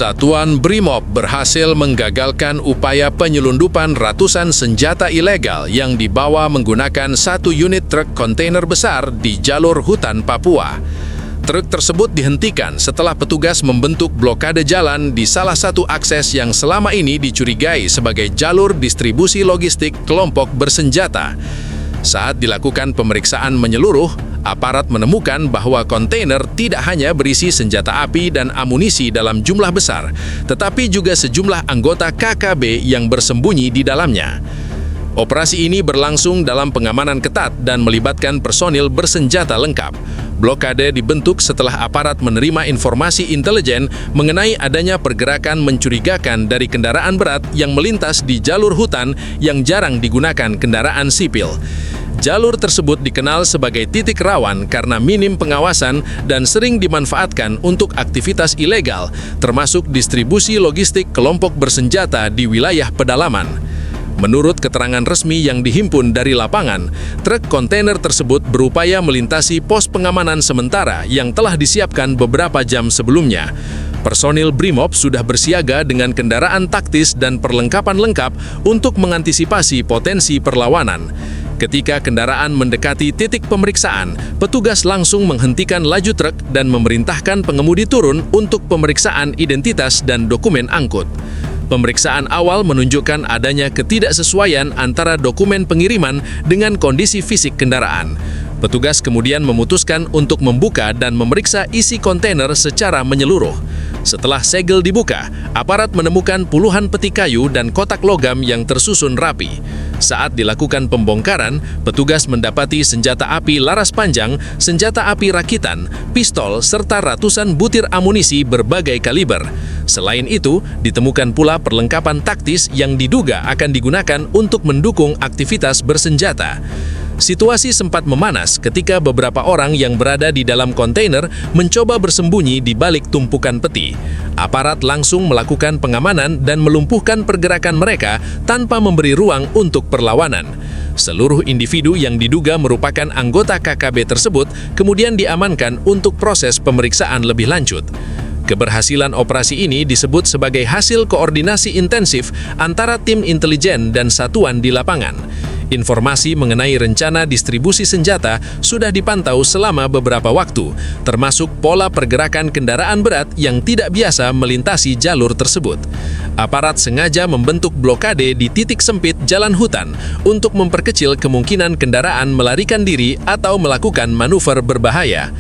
Satuan Brimob berhasil menggagalkan upaya penyelundupan ratusan senjata ilegal yang dibawa menggunakan satu unit truk kontainer besar di jalur hutan Papua. Truk tersebut dihentikan setelah petugas membentuk blokade jalan di salah satu akses yang selama ini dicurigai sebagai jalur distribusi logistik kelompok bersenjata. Saat dilakukan pemeriksaan menyeluruh, aparat menemukan bahwa kontainer tidak hanya berisi senjata api dan amunisi dalam jumlah besar, tetapi juga sejumlah anggota KKB yang bersembunyi di dalamnya. Operasi ini berlangsung dalam pengamanan ketat dan melibatkan personil bersenjata lengkap. Blokade dibentuk setelah aparat menerima informasi intelijen mengenai adanya pergerakan mencurigakan dari kendaraan berat yang melintas di jalur hutan yang jarang digunakan kendaraan sipil. Jalur tersebut dikenal sebagai titik rawan karena minim pengawasan dan sering dimanfaatkan untuk aktivitas ilegal, termasuk distribusi logistik kelompok bersenjata di wilayah pedalaman. Menurut keterangan resmi yang dihimpun dari lapangan, truk kontainer tersebut berupaya melintasi pos pengamanan sementara yang telah disiapkan beberapa jam sebelumnya. Personil Brimob sudah bersiaga dengan kendaraan taktis dan perlengkapan lengkap untuk mengantisipasi potensi perlawanan. Ketika kendaraan mendekati titik pemeriksaan, petugas langsung menghentikan laju truk dan memerintahkan pengemudi turun untuk pemeriksaan identitas dan dokumen angkut. Pemeriksaan awal menunjukkan adanya ketidaksesuaian antara dokumen pengiriman dengan kondisi fisik kendaraan. Petugas kemudian memutuskan untuk membuka dan memeriksa isi kontainer secara menyeluruh. Setelah segel dibuka, aparat menemukan puluhan peti kayu dan kotak logam yang tersusun rapi. Saat dilakukan pembongkaran, petugas mendapati senjata api laras panjang, senjata api rakitan, pistol, serta ratusan butir amunisi berbagai kaliber. Selain itu, ditemukan pula perlengkapan taktis yang diduga akan digunakan untuk mendukung aktivitas bersenjata. Situasi sempat memanas ketika beberapa orang yang berada di dalam kontainer mencoba bersembunyi di balik tumpukan peti. Aparat langsung melakukan pengamanan dan melumpuhkan pergerakan mereka tanpa memberi ruang untuk perlawanan. Seluruh individu yang diduga merupakan anggota KKB tersebut kemudian diamankan untuk proses pemeriksaan lebih lanjut. Keberhasilan operasi ini disebut sebagai hasil koordinasi intensif antara tim intelijen dan satuan di lapangan. Informasi mengenai rencana distribusi senjata sudah dipantau selama beberapa waktu, termasuk pola pergerakan kendaraan berat yang tidak biasa melintasi jalur tersebut. Aparat sengaja membentuk blokade di titik sempit jalan hutan untuk memperkecil kemungkinan kendaraan melarikan diri atau melakukan manuver berbahaya.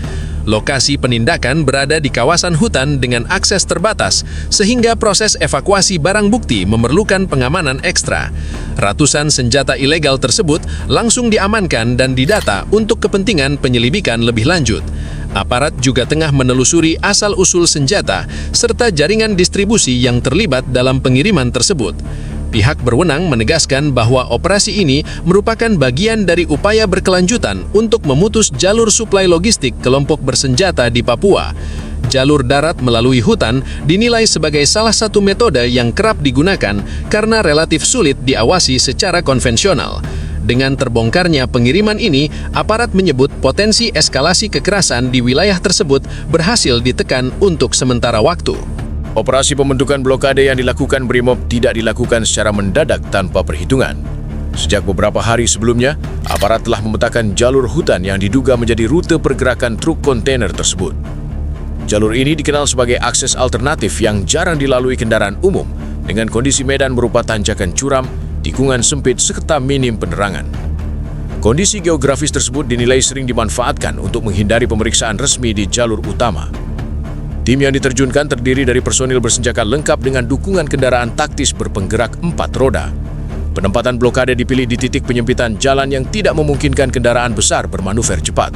Lokasi penindakan berada di kawasan hutan dengan akses terbatas, sehingga proses evakuasi barang bukti memerlukan pengamanan ekstra. Ratusan senjata ilegal tersebut langsung diamankan dan didata untuk kepentingan penyelidikan lebih lanjut. Aparat juga tengah menelusuri asal-usul senjata serta jaringan distribusi yang terlibat dalam pengiriman tersebut. Pihak berwenang menegaskan bahwa operasi ini merupakan bagian dari upaya berkelanjutan untuk memutus jalur suplai logistik kelompok bersenjata di Papua. Jalur darat melalui hutan dinilai sebagai salah satu metode yang kerap digunakan karena relatif sulit diawasi secara konvensional. Dengan terbongkarnya pengiriman ini, aparat menyebut potensi eskalasi kekerasan di wilayah tersebut berhasil ditekan untuk sementara waktu. Operasi pembentukan blokade yang dilakukan Brimob tidak dilakukan secara mendadak tanpa perhitungan. Sejak beberapa hari sebelumnya, aparat telah memetakan jalur hutan yang diduga menjadi rute pergerakan truk kontainer tersebut. Jalur ini dikenal sebagai akses alternatif yang jarang dilalui kendaraan umum, dengan kondisi medan berupa tanjakan curam, tikungan sempit, serta minim penerangan. Kondisi geografis tersebut dinilai sering dimanfaatkan untuk menghindari pemeriksaan resmi di jalur utama. Tim yang diterjunkan terdiri dari personil bersenjata lengkap dengan dukungan kendaraan taktis berpenggerak 4 roda. Penempatan blokade dipilih di titik penyempitan jalan yang tidak memungkinkan kendaraan besar bermanuver cepat.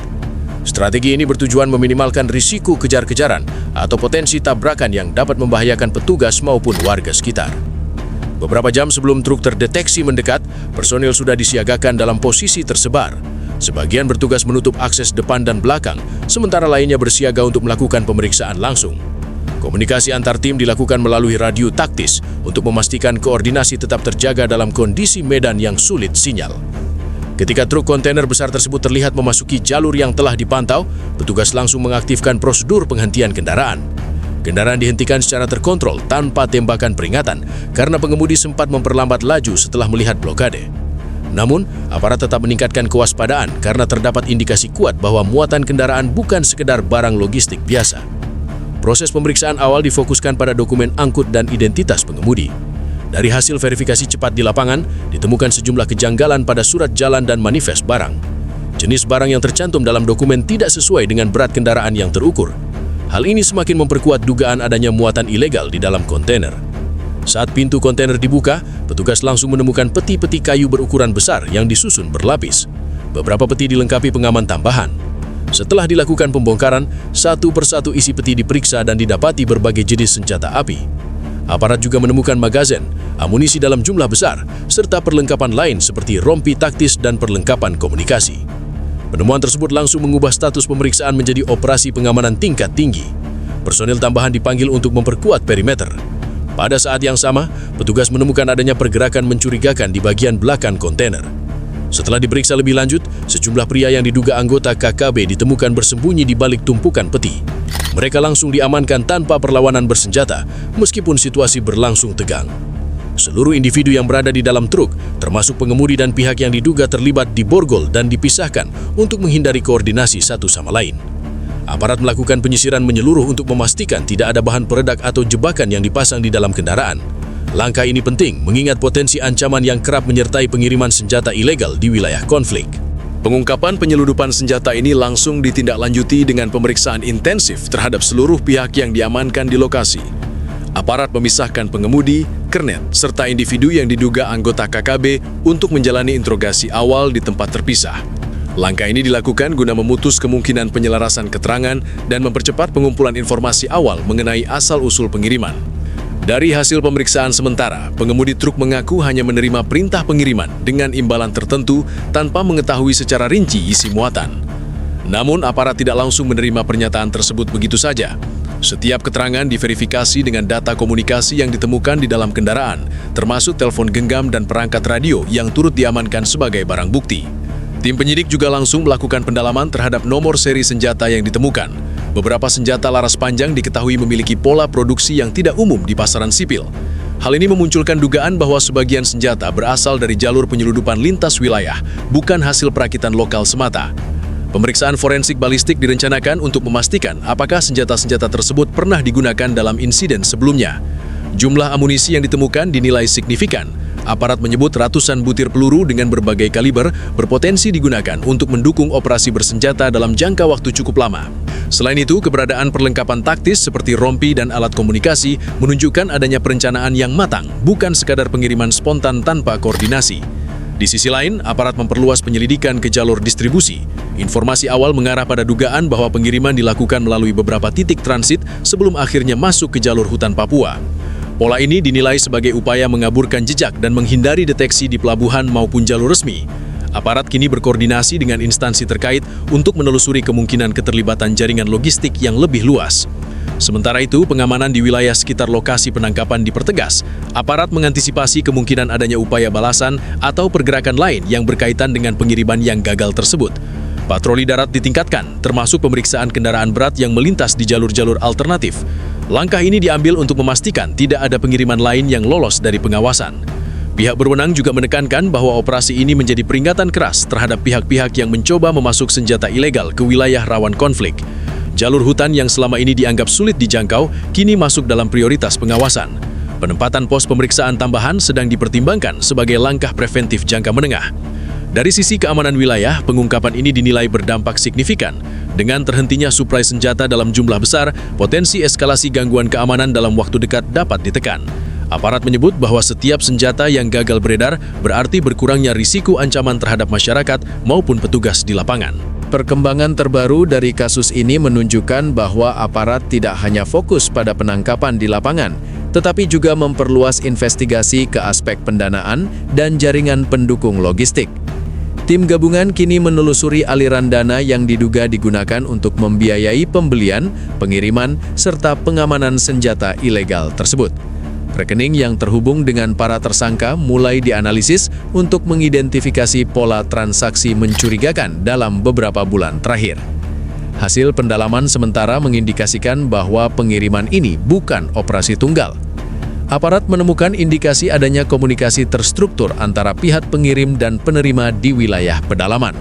Strategi ini bertujuan meminimalkan risiko kejar-kejaran atau potensi tabrakan yang dapat membahayakan petugas maupun warga sekitar. Beberapa jam sebelum truk terdeteksi mendekat, personil sudah disiagakan dalam posisi tersebar. Sebagian bertugas menutup akses depan dan belakang, sementara lainnya bersiaga untuk melakukan pemeriksaan langsung. Komunikasi antar tim dilakukan melalui radio taktis untuk memastikan koordinasi tetap terjaga dalam kondisi medan yang sulit sinyal. Ketika truk kontainer besar tersebut terlihat memasuki jalur yang telah dipantau, petugas langsung mengaktifkan prosedur penghentian kendaraan. Kendaraan dihentikan secara terkontrol tanpa tembakan peringatan karena pengemudi sempat memperlambat laju setelah melihat blokade. Namun, aparat tetap meningkatkan kewaspadaan karena terdapat indikasi kuat bahwa muatan kendaraan bukan sekedar barang logistik biasa. Proses pemeriksaan awal difokuskan pada dokumen angkut dan identitas pengemudi. Dari hasil verifikasi cepat di lapangan, ditemukan sejumlah kejanggalan pada surat jalan dan manifest barang. Jenis barang yang tercantum dalam dokumen tidak sesuai dengan berat kendaraan yang terukur. Hal ini semakin memperkuat dugaan adanya muatan ilegal di dalam kontainer. Saat pintu kontainer dibuka, petugas langsung menemukan peti-peti kayu berukuran besar yang disusun berlapis. Beberapa peti dilengkapi pengaman tambahan. Setelah dilakukan pembongkaran, satu persatu isi peti diperiksa dan didapati berbagai jenis senjata api. Aparat juga menemukan magazen, amunisi dalam jumlah besar, serta perlengkapan lain seperti rompi taktis dan perlengkapan komunikasi. Penemuan tersebut langsung mengubah status pemeriksaan menjadi operasi pengamanan tingkat tinggi. Personil tambahan dipanggil untuk memperkuat perimeter. Pada saat yang sama, petugas menemukan adanya pergerakan mencurigakan di bagian belakang kontainer. Setelah diperiksa lebih lanjut, sejumlah pria yang diduga anggota KKB ditemukan bersembunyi di balik tumpukan peti. Mereka langsung diamankan tanpa perlawanan bersenjata, meskipun situasi berlangsung tegang. Seluruh individu yang berada di dalam truk, termasuk pengemudi dan pihak yang diduga terlibat, diborgol dan dipisahkan untuk menghindari koordinasi satu sama lain. Aparat melakukan penyisiran menyeluruh untuk memastikan tidak ada bahan peledak atau jebakan yang dipasang di dalam kendaraan. Langkah ini penting mengingat potensi ancaman yang kerap menyertai pengiriman senjata ilegal di wilayah konflik. Pengungkapan penyeludupan senjata ini langsung ditindaklanjuti dengan pemeriksaan intensif terhadap seluruh pihak yang diamankan di lokasi. Aparat memisahkan pengemudi, kernet, serta individu yang diduga anggota KKB untuk menjalani interogasi awal di tempat terpisah. Langkah ini dilakukan guna memutus kemungkinan penyelarasan keterangan dan mempercepat pengumpulan informasi awal mengenai asal-usul pengiriman. Dari hasil pemeriksaan sementara, pengemudi truk mengaku hanya menerima perintah pengiriman dengan imbalan tertentu tanpa mengetahui secara rinci isi muatan. Namun, aparat tidak langsung menerima pernyataan tersebut begitu saja. Setiap keterangan diverifikasi dengan data komunikasi yang ditemukan di dalam kendaraan, termasuk telepon genggam dan perangkat radio yang turut diamankan sebagai barang bukti. Tim penyidik juga langsung melakukan pendalaman terhadap nomor seri senjata yang ditemukan. Beberapa senjata laras panjang diketahui memiliki pola produksi yang tidak umum di pasaran sipil. Hal ini memunculkan dugaan bahwa sebagian senjata berasal dari jalur penyeludupan lintas wilayah, bukan hasil perakitan lokal semata. Pemeriksaan forensik balistik direncanakan untuk memastikan apakah senjata-senjata tersebut pernah digunakan dalam insiden sebelumnya. Jumlah amunisi yang ditemukan dinilai signifikan. Aparat menyebut ratusan butir peluru dengan berbagai kaliber berpotensi digunakan untuk mendukung operasi bersenjata dalam jangka waktu cukup lama. Selain itu, keberadaan perlengkapan taktis seperti rompi dan alat komunikasi menunjukkan adanya perencanaan yang matang, bukan sekadar pengiriman spontan tanpa koordinasi. Di sisi lain, aparat memperluas penyelidikan ke jalur distribusi. Informasi awal mengarah pada dugaan bahwa pengiriman dilakukan melalui beberapa titik transit sebelum akhirnya masuk ke jalur hutan Papua. Pola ini dinilai sebagai upaya mengaburkan jejak dan menghindari deteksi di pelabuhan maupun jalur resmi. Aparat kini berkoordinasi dengan instansi terkait untuk menelusuri kemungkinan keterlibatan jaringan logistik yang lebih luas. Sementara itu, pengamanan di wilayah sekitar lokasi penangkapan dipertegas. Aparat mengantisipasi kemungkinan adanya upaya balasan atau pergerakan lain yang berkaitan dengan pengiriman yang gagal tersebut. Patroli darat ditingkatkan, termasuk pemeriksaan kendaraan berat yang melintas di jalur-jalur alternatif. Langkah ini diambil untuk memastikan tidak ada pengiriman lain yang lolos dari pengawasan. Pihak berwenang juga menekankan bahwa operasi ini menjadi peringatan keras terhadap pihak-pihak yang mencoba memasuk senjata ilegal ke wilayah rawan konflik. Jalur hutan yang selama ini dianggap sulit dijangkau, kini masuk dalam prioritas pengawasan. Penempatan pos pemeriksaan tambahan sedang dipertimbangkan sebagai langkah preventif jangka menengah. Dari sisi keamanan wilayah, pengungkapan ini dinilai berdampak signifikan. Dengan terhentinya suplai senjata dalam jumlah besar, potensi eskalasi gangguan keamanan dalam waktu dekat dapat ditekan. Aparat menyebut bahwa setiap senjata yang gagal beredar berarti berkurangnya risiko ancaman terhadap masyarakat maupun petugas di lapangan. Perkembangan terbaru dari kasus ini menunjukkan bahwa aparat tidak hanya fokus pada penangkapan di lapangan, tetapi juga memperluas investigasi ke aspek pendanaan dan jaringan pendukung logistik. Tim gabungan kini menelusuri aliran dana yang diduga digunakan untuk membiayai pembelian, pengiriman, serta pengamanan senjata ilegal tersebut. Rekening yang terhubung dengan para tersangka mulai dianalisis untuk mengidentifikasi pola transaksi mencurigakan dalam beberapa bulan terakhir. Hasil pendalaman sementara mengindikasikan bahwa pengiriman ini bukan operasi tunggal. Aparat menemukan indikasi adanya komunikasi terstruktur antara pihak pengirim dan penerima di wilayah pedalaman.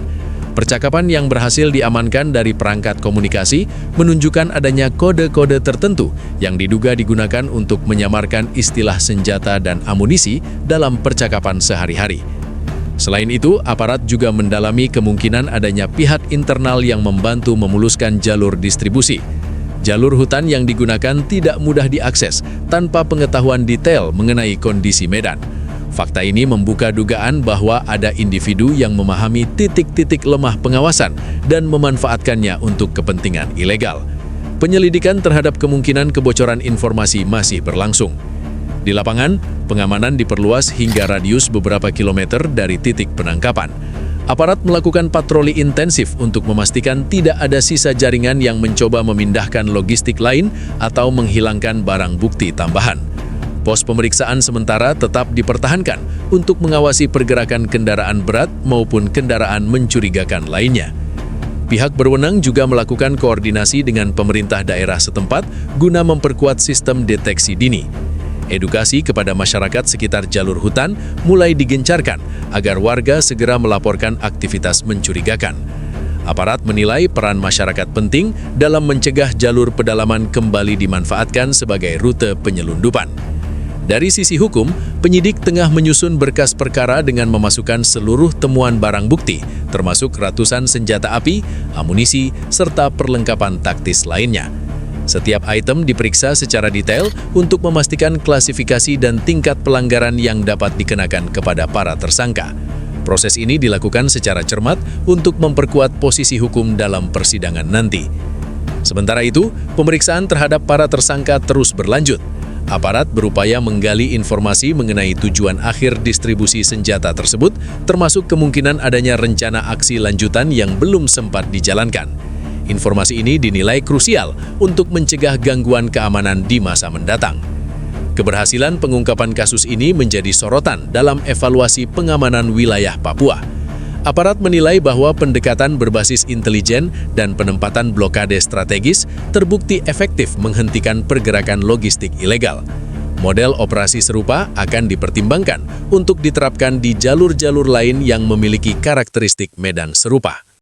Percakapan yang berhasil diamankan dari perangkat komunikasi menunjukkan adanya kode-kode tertentu yang diduga digunakan untuk menyamarkan istilah senjata dan amunisi dalam percakapan sehari-hari. Selain itu, aparat juga mendalami kemungkinan adanya pihak internal yang membantu memuluskan jalur distribusi. Jalur hutan yang digunakan tidak mudah diakses tanpa pengetahuan detail mengenai kondisi medan. Fakta ini membuka dugaan bahwa ada individu yang memahami titik-titik lemah pengawasan dan memanfaatkannya untuk kepentingan ilegal. Penyelidikan terhadap kemungkinan kebocoran informasi masih berlangsung. Di lapangan, pengamanan diperluas hingga radius beberapa kilometer dari titik penangkapan. Aparat melakukan patroli intensif untuk memastikan tidak ada sisa jaringan yang mencoba memindahkan logistik lain atau menghilangkan barang bukti tambahan. Pos pemeriksaan sementara tetap dipertahankan untuk mengawasi pergerakan kendaraan berat maupun kendaraan mencurigakan lainnya. Pihak berwenang juga melakukan koordinasi dengan pemerintah daerah setempat guna memperkuat sistem deteksi dini. Edukasi kepada masyarakat sekitar jalur hutan mulai digencarkan agar warga segera melaporkan aktivitas mencurigakan. Aparat menilai peran masyarakat penting dalam mencegah jalur pedalaman kembali dimanfaatkan sebagai rute penyelundupan. Dari sisi hukum, penyidik tengah menyusun berkas perkara dengan memasukkan seluruh temuan barang bukti, termasuk ratusan senjata api, amunisi, serta perlengkapan taktis lainnya. Setiap item diperiksa secara detail untuk memastikan klasifikasi dan tingkat pelanggaran yang dapat dikenakan kepada para tersangka. Proses ini dilakukan secara cermat untuk memperkuat posisi hukum dalam persidangan nanti. Sementara itu, pemeriksaan terhadap para tersangka terus berlanjut. Aparat berupaya menggali informasi mengenai tujuan akhir distribusi senjata tersebut, termasuk kemungkinan adanya rencana aksi lanjutan yang belum sempat dijalankan. Informasi ini dinilai krusial untuk mencegah gangguan keamanan di masa mendatang. Keberhasilan pengungkapan kasus ini menjadi sorotan dalam evaluasi pengamanan wilayah Papua. Aparat menilai bahwa pendekatan berbasis intelijen dan penempatan blokade strategis terbukti efektif menghentikan pergerakan logistik ilegal. Model operasi serupa akan dipertimbangkan untuk diterapkan di jalur-jalur lain yang memiliki karakteristik medan serupa.